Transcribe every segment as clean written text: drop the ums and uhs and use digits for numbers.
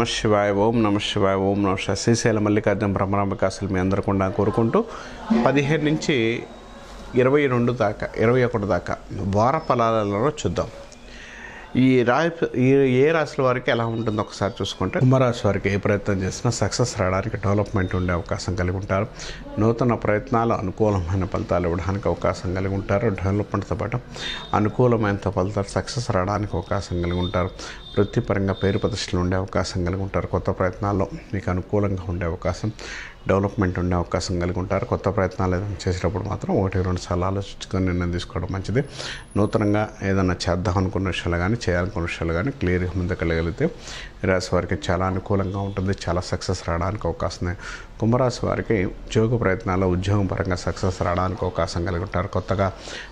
నమ శివాయ. ఓం నమ శివాయ. ఓం నమ శివాయ. శ్రీశైల మల్లికార్జున బ్రహ్మరాంబికాసులు మీ అందరూ కూడా కోరుకుంటూ 15 నుంచి 22 దాకా 21 దాకా వార ఫలాలలో చూద్దాం. ఏ రాశుల వారికి ఎలా ఉంటుందో ఒకసారి చూసుకుంటే, కుంభరాశి వారికి ఏ ప్రయత్నం చేసినా సక్సెస్ రావడానికి డెవలప్మెంట్ ఉండే అవకాశం కలిగి ఉంటారు. నూతన ప్రయత్నాలు అనుకూలమైన ఫలితాలు ఇవ్వడానికి అవకాశం కలిగి ఉంటారు. డెవలప్మెంట్తో పాటు అనుకూలమైన ఫలితాలు సక్సెస్ రావడానికి అవకాశం కలిగి ఉంటారు. వృత్తిపరంగా పేరు ప్రతిష్టలు ఉండే అవకాశం కలిగి ఉంటారు. కొత్త ప్రయత్నాల్లో మీకు అనుకూలంగా ఉండే అవకాశం, డెవలప్మెంట్ ఉండే అవకాశం కలిగి ఉంటారు. కొత్త ప్రయత్నాలు ఏదైనా చేసేటప్పుడు మాత్రం 1-2 సార్లు ఆలోచించుకొని నిర్ణయం తీసుకోవడం మంచిది. నూతనంగా ఏదైనా చేద్దాం అనుకున్న విషయాలు కానీ చేయాలనుకున్న విషయాలు కానీ క్లియర్గా ముందుకెళ్ళగలిగితే రాశి వారికి చాలా అనుకూలంగా ఉంటుంది. చాలా సక్సెస్ రావడానికి అవకాశం ఉంది. కుంభరాశి వారికి ఉద్యోగ ప్రయత్నాల్లో ఉద్యోగం పరంగా సక్సెస్ రావడానికి అవకాశం కలిగి ఉంటారు. కొత్తగా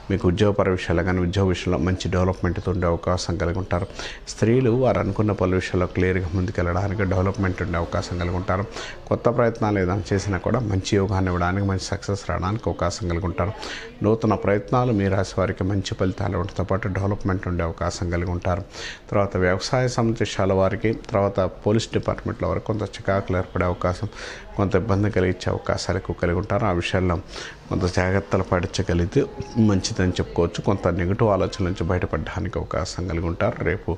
మీకు ఉద్యోగపర విషయాలు కానీ ఉద్యోగ విషయంలో మంచి డెవలప్మెంట్తో ఉండే అవకాశం కలిగి ఉంటారు. స్త్రీలు వారు అనుకున్న పలు విషయాల్లో క్లియర్గా ముందుకెళ్ళడానికి డెవలప్మెంట్ ఉండే అవకాశం కలిగి ఉంటారు. కొత్త ప్రయత్నాలు ఏదైనా చేసినా కూడా మంచి యోగాన్ని ఇవ్వడానికి, మంచి సక్సెస్ రావడానికి అవకాశం కలిగి ఉంటారు. నూతన ప్రయత్నాలు మీ రాశి వారికి మంచి ఫలితాలు ఉండటంతో పాటు డెవలప్మెంట్ ఉండే అవకాశం కలిగి ఉంటారు. తర్వాత వ్యవసాయ సంబంధించాల వారికి, తర్వాత పోలీస్ డిపార్ట్మెంట్ల వరకు కొంత చికాకులు ఏర్పడే అవకాశం, కొంత ఇబ్బంది కలిగించే అవకాశాలు ఎక్కువ కలిగి ఉంటారు. ఆ విషయాల్లో కొంత జాగ్రత్తలు పాటించగలిగితే మంచిదని చెప్పుకోవచ్చు. కొంత నెగిటివ్ ఆలోచనల నుంచి బయటపడడానికి అవకాశం కలిగి ఉంటారు. రేపు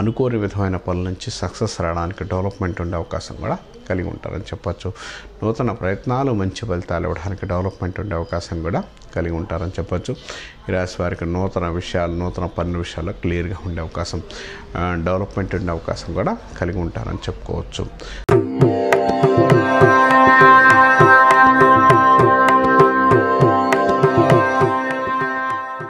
అనుకోని విధమైన పనుల నుంచి సక్సెస్ రావడానికి డెవలప్మెంట్ ఉండే అవకాశం కూడా కలిగి ఉంటారని చెప్పచ్చు. నూతన ప్రయత్నాలు మంచి ఫలితాలు ఇవ్వడానికి డెవలప్మెంట్ ఉండే అవకాశం కూడా కలిగి ఉంటారని చెప్పచ్చు. ఈ రాశి వారికి నూతన పన్ను విషయాల్లో క్లియర్గా ఉండే అవకాశం, డెవలప్మెంట్ ఉండే అవకాశం కూడా కలిగి ఉంటారని చెప్పుకోవచ్చు.